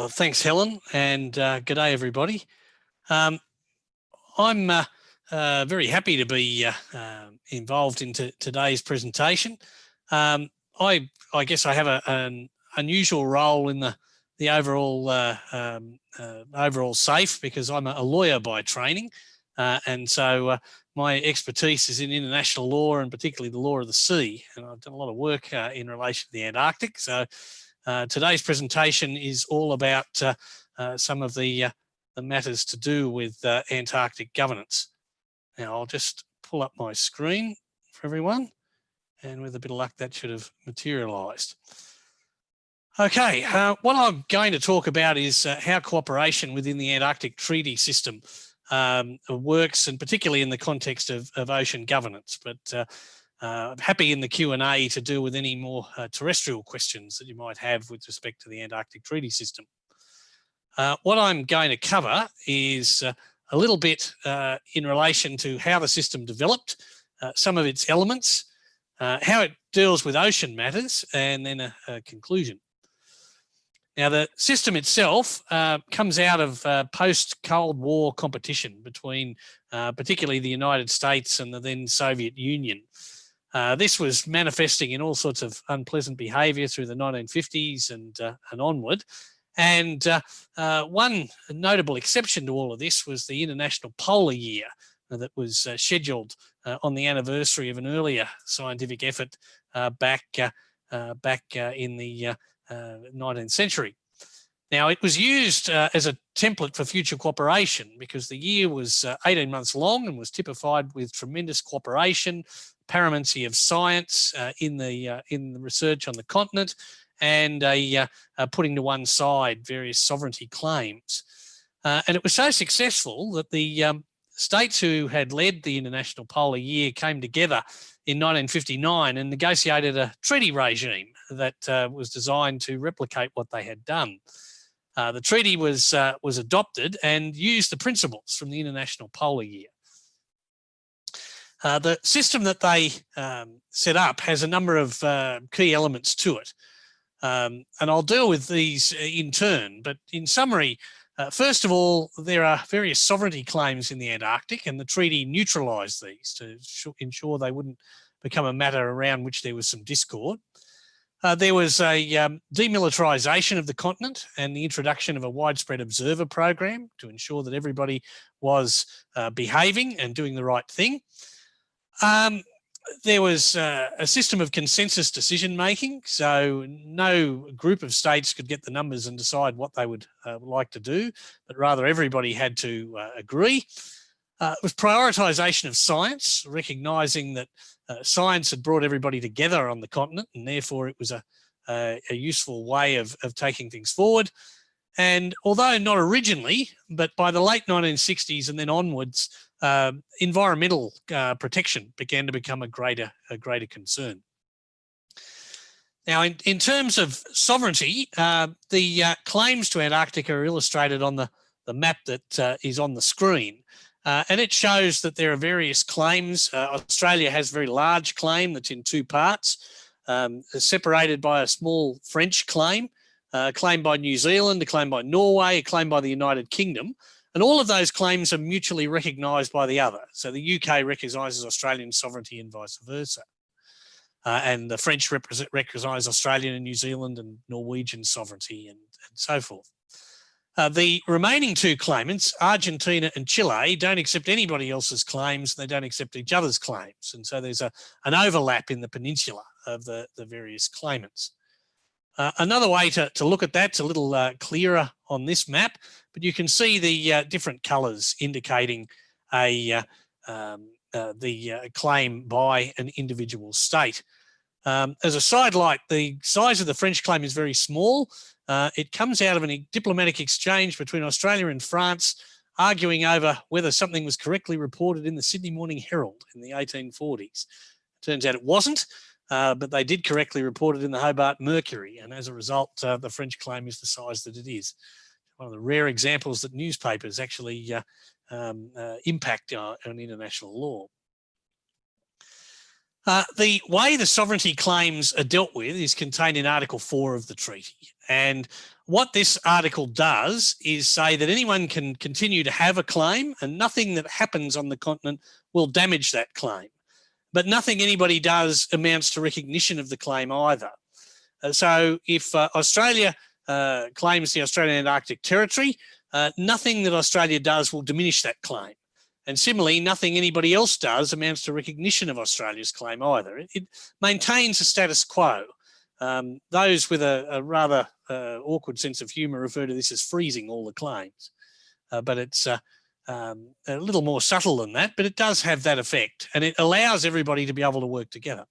Well, thanks, Helen, and good day, everybody. I'm very happy to be involved in today's presentation. I guess I have an unusual role in the overall overall SAEF because I'm a lawyer by training, and so my expertise is in international law and particularly the law of the sea. And I've done a lot of work in relation to the Antarctic. So today's presentation is all about some of the matters to do with Antarctic governance. Now I'll just pull up my screen for everyone, and with a bit of luck that should have materialised. Okay, what I'm going to talk about is how cooperation within the Antarctic Treaty System works, and particularly in the context of ocean governance. But I'm happy in the Q&A to deal with any more terrestrial questions that you might have with respect to the Antarctic Treaty System. What I'm going to cover is a little bit in relation to how the system developed, some of its elements, how it deals with ocean matters, and then a conclusion. Now, the system itself comes out of post-Cold War competition between particularly the United States and the then Soviet Union. This was manifesting in all sorts of unpleasant behaviour through the 1950s and onward. And one notable exception to all of this was the International Polar Year that was scheduled on the anniversary of an earlier scientific effort back in the 19th century. Now, it was used as a template for future cooperation because the year was 18 months long and was typified with tremendous cooperation, paramountcy of science in the research on the continent, and putting to one side various sovereignty claims. And it was so successful that the states who had led the International Polar Year came together in 1959 and negotiated a treaty regime that was designed to replicate what they had done. The treaty was adopted and used the principles from the International Polar Year. The system that they set up has a number of key elements to it. And I'll deal with these in turn, but in summary, first of all, there are various sovereignty claims in the Antarctic, and the treaty neutralised these to ensure they wouldn't become a matter around which there was some discord. There was a demilitarisation of the continent and the introduction of a widespread observer program to ensure that everybody was behaving and doing the right thing. There was a system of consensus decision-making, so no group of states could get the numbers and decide what they would like to do, but rather everybody had to agree. It was prioritisation of science, recognising that science had brought everybody together on the continent, and therefore it was a useful way of taking things forward. And although not originally, but by the late 1960s and then onwards, environmental protection began to become a greater concern. Now, in terms of sovereignty, the claims to Antarctica are illustrated on the map that is on the screen. And it shows that there are various claims. Australia has a very large claim that's in two parts, separated by a small French claim, a claim by New Zealand, a claim by Norway, a claim by the United Kingdom. And all of those claims are mutually recognised by the other. So the UK recognises Australian sovereignty and vice versa. And the French recognise Australian and New Zealand and Norwegian sovereignty and so forth. The remaining two claimants, Argentina and Chile, don't accept anybody else's claims. They don't accept each other's claims. And so there's an overlap in the peninsula of the various claimants. Another way to look at that's a little clearer on this map, but you can see the different colours indicating the claim by an individual state. As a sidelight, the size of the French claim is very small. It comes out of a diplomatic exchange between Australia and France, arguing over whether something was correctly reported in the Sydney Morning Herald in the 1840s. Turns out it wasn't, but they did correctly report it in the Hobart Mercury, and as a result, the French claim is the size that it is. One of the rare examples that newspapers actually impact on international law. The way the sovereignty claims are dealt with is contained in Article 4 of the treaty. And what this article does is say that anyone can continue to have a claim and nothing that happens on the continent will damage that claim. But nothing anybody does amounts to recognition of the claim either. So if Australia claims the Australian Antarctic Territory, nothing that Australia does will diminish that claim. And similarly, nothing anybody else does amounts to recognition of Australia's claim either. It maintains a status quo. Those with a rather awkward sense of humour refer to this as freezing all the claims. But it's a little more subtle than that, but it does have that effect. And it allows everybody to be able to work together.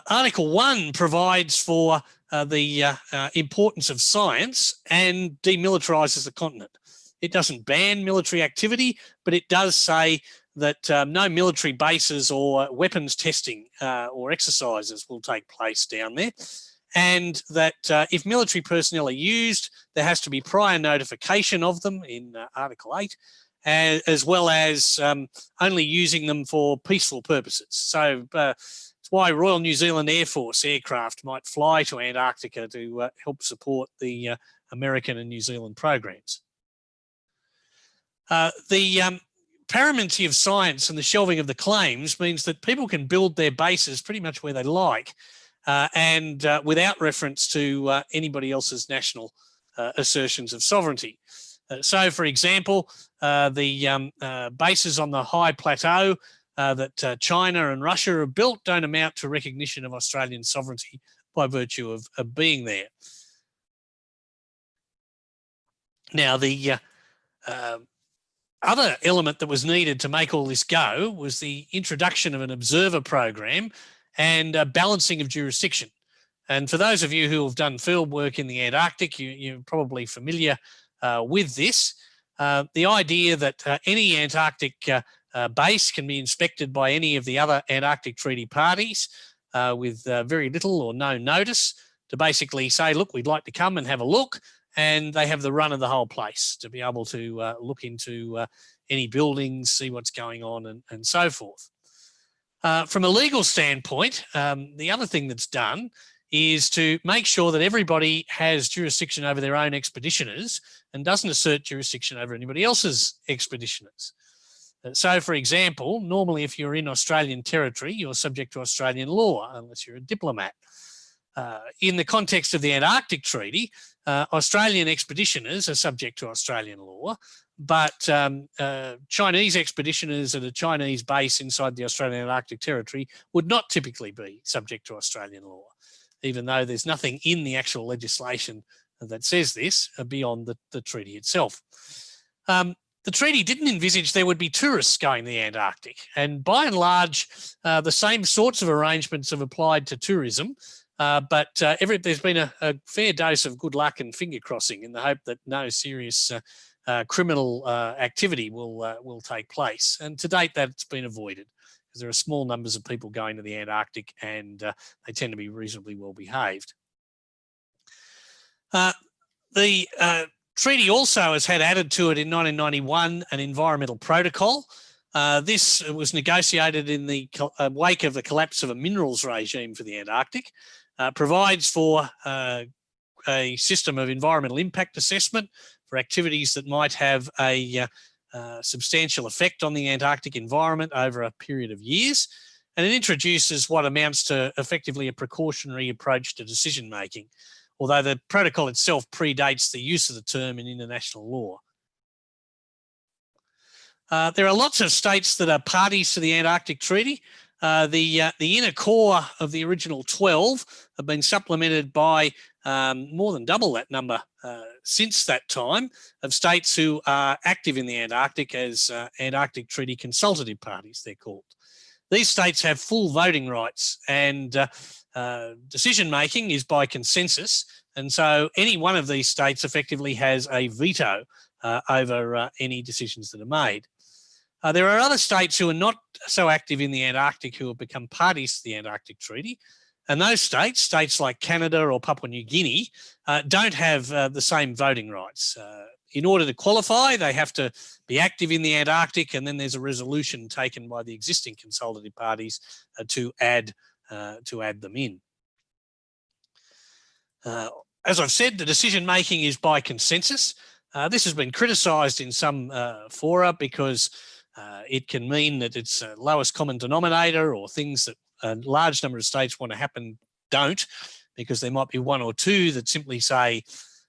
Article 1 provides for the importance of science and demilitarises the continent. It doesn't ban military activity, but it does say that no military bases or weapons testing or exercises will take place down there, and that if military personnel are used, there has to be prior notification of them in Article 8, as well as only using them for peaceful purposes. So it's why Royal New Zealand Air Force aircraft might fly to Antarctica to help support the American and New Zealand programs. The paramountcy of science and the shelving of the claims means that people can build their bases pretty much where they like and without reference to anybody else's national assertions of sovereignty. So, for example, the bases on the high plateau that China and Russia have built don't amount to recognition of Australian sovereignty by virtue of being there. Now, the other element that was needed to make all this go was the introduction of an observer program and a balancing of jurisdiction. And for those of you who have done field work in the Antarctic, you're probably familiar with this. The idea that any Antarctic base can be inspected by any of the other Antarctic Treaty parties with very little or no notice to basically say, look, we'd like to come and have a look. And they have the run of the whole place to be able to look into any buildings, see what's going on and so forth. From a legal standpoint, the other thing that's done is to make sure that everybody has jurisdiction over their own expeditioners and doesn't assert jurisdiction over anybody else's expeditioners. So, for example, normally if you're in Australian territory, you're subject to Australian law unless you're a diplomat. In the context of the Antarctic Treaty, Australian expeditioners are subject to Australian law, but Chinese expeditioners at a Chinese base inside the Australian Antarctic Territory would not typically be subject to Australian law, even though there's nothing in the actual legislation that says this beyond the treaty itself. The treaty didn't envisage there would be tourists going to the Antarctic, and by and large, the same sorts of arrangements have applied to tourism. But there's been a fair dose of good luck and finger crossing in the hope that no serious criminal activity will take place. And to date, that's been avoided because there are small numbers of people going to the Antarctic and they tend to be reasonably well behaved. The treaty also has had added to it in 1991 an environmental protocol. This was negotiated in the wake of the collapse of a minerals regime for the Antarctic. Provides for a system of environmental impact assessment for activities that might have a substantial effect on the Antarctic environment over a period of years. And it introduces what amounts to effectively a precautionary approach to decision making, although the protocol itself predates the use of the term in international law. There are lots of states that are parties to the Antarctic Treaty. The inner core of the original 12 have been supplemented by more than double that number since that time of states who are active in the Antarctic as Antarctic Treaty consultative parties, they're called. These states have full voting rights and decision making is by consensus. And so any one of these states effectively has a veto over any decisions that are made. There are other states who are not so active in the Antarctic who have become parties to the Antarctic Treaty. And those states like Canada or Papua New Guinea, don't have the same voting rights in order to qualify, they have to be active in the Antarctic, and then there's a resolution taken by the existing consultative parties to add them in. As I've said, the decision making is by consensus. This has been criticised in some fora because it can mean that it's a lowest common denominator, or things that a large number of states want to happen don't, because there might be one or two that simply say,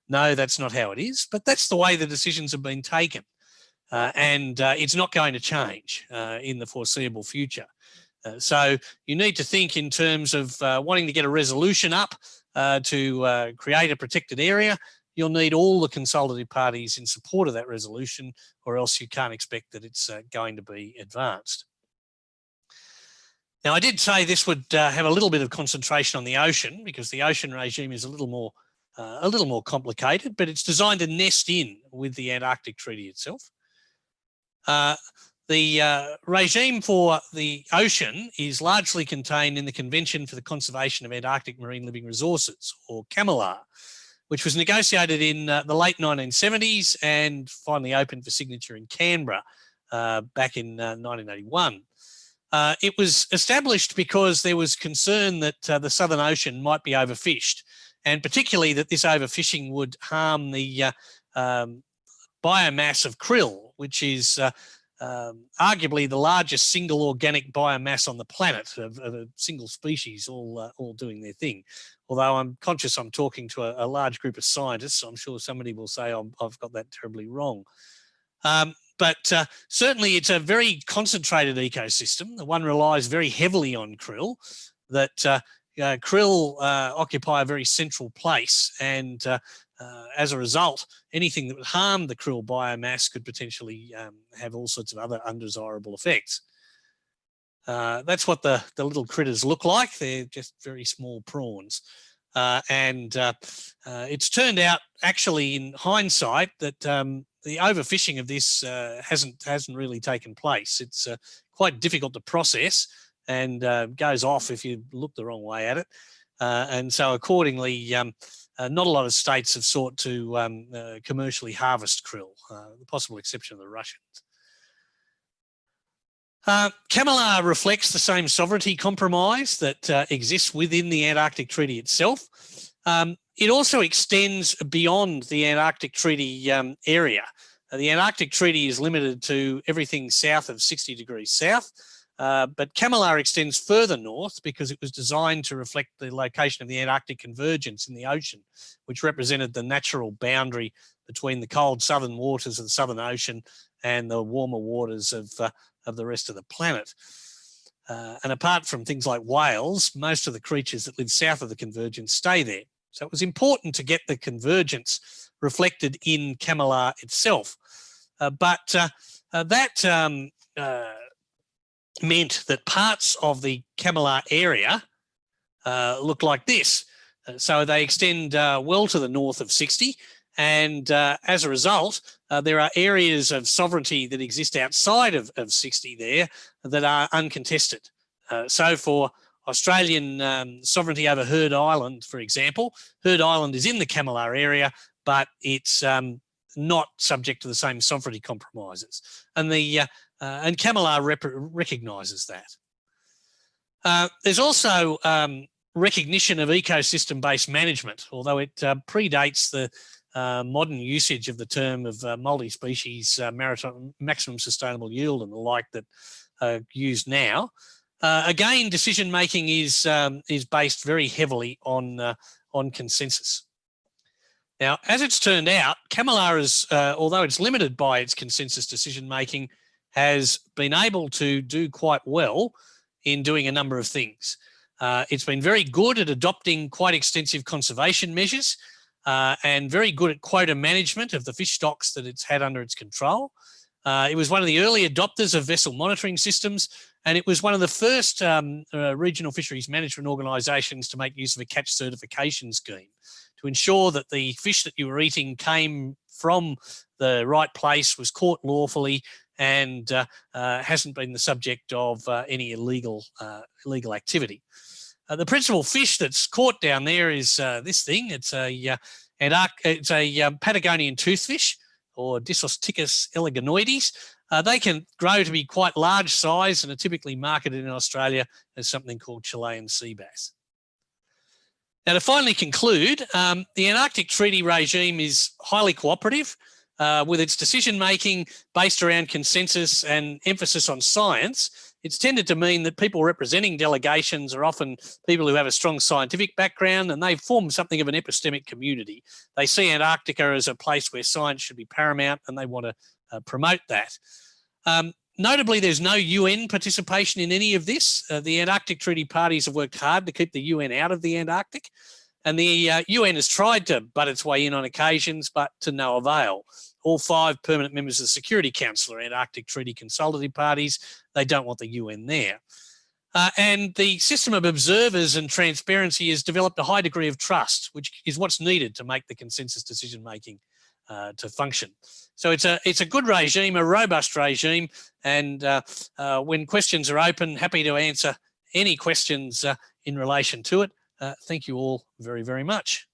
no, that's not how it is. But that's the way the decisions have been taken. And it's not going to change in the foreseeable future. So you need to think in terms of wanting to get a resolution up to create a protected area. You'll need all the consultative parties in support of that resolution, or else you can't expect that it's going to be advanced. Now, I did say this would have a little bit of concentration on the ocean, because the ocean regime is a little more complicated, but it's designed to nest in with the Antarctic Treaty itself. The regime for the ocean is largely contained in the Convention for the Conservation of Antarctic Marine Living Resources, or CCAMLR, which was negotiated in the late 1970s and finally opened for signature in Canberra back in 1981. It was established because there was concern that the Southern Ocean might be overfished, and particularly that this overfishing would harm the biomass of krill, which is arguably the largest single organic biomass on the planet of a single species, all doing their thing. Although I'm conscious I'm talking to a large group of scientists, so I'm sure somebody will say I've got that terribly wrong. But certainly it's a very concentrated ecosystem. The one relies very heavily on krill, that krill occupy a very central place, and as a result, anything that would harm the krill biomass could potentially have all sorts of other undesirable effects. That's what the little critters look like. They're just very small prawns. And it's turned out, actually, in hindsight, that the overfishing of this hasn't really taken place. It's quite difficult to process, and goes off if you look the wrong way at it. And so accordingly, not a lot of states have sought to commercially harvest krill, the possible exception of the Russians. CCAMLR reflects the same sovereignty compromise that exists within the Antarctic Treaty itself. It also extends beyond the Antarctic Treaty area. The Antarctic Treaty is limited to everything south of 60 degrees south, but CCAMLR extends further north because it was designed to reflect the location of the Antarctic convergence in the ocean, which represented the natural boundary between the cold southern waters of the Southern Ocean and the warmer waters of the rest of the planet. And apart from things like whales, most of the creatures that live south of the convergence stay there. So it was important to get the convergence reflected in CCAMLR itself. But that meant that parts of the CCAMLR area look like this. So they extend well to the north of 60, and as a result, there are areas of sovereignty that exist outside of 60 there that are uncontested. So for Australian sovereignty over Heard Island, for example, Heard Island is in the CCAMLR area, but it's not subject to the same sovereignty compromises. And and CCAMLR recognises that. There's also recognition of ecosystem-based management, although it predates the modern usage of the term of multi-species maritime maximum sustainable yield and the like that are used now. Again, decision-making is based very heavily on consensus. Now, as it's turned out, CCAMLR is, although it's limited by its consensus decision-making, has been able to do quite well in doing a number of things. It's been very good at adopting quite extensive conservation measures and very good at quota management of the fish stocks that it's had under its control. It was one of the early adopters of vessel monitoring systems, and it was one of the first regional fisheries management organisations to make use of a catch certification scheme to ensure that the fish that you were eating came from the right place, was caught lawfully, and hasn't been the subject of any illegal activity. The principal fish that's caught down there is this thing. It's a Patagonian toothfish, or Disosticus eleganoides. They can grow to be quite large size and are typically marketed in Australia as something called Chilean sea bass. Now, to finally conclude, the Antarctic Treaty regime is highly cooperative with its decision-making based around consensus and emphasis on science. It's tended to mean that people representing delegations are often people who have a strong scientific background, and they form something of an epistemic community. They see Antarctica as a place where science should be paramount, and they want to promote that. Notably, there's no UN participation in any of this. The Antarctic Treaty parties have worked hard to keep the UN out of the Antarctic, and the UN has tried to butt its way in on occasions, but to no avail. All 5 permanent members of the Security Council are Antarctic Treaty consultative parties. They don't want the UN there. And the system of observers and transparency has developed a high degree of trust, which is what's needed to make the consensus decision-making to function. So it's a good regime, a robust regime, and when questions are open, happy to answer any questions in relation to it. Thank you all very, very much.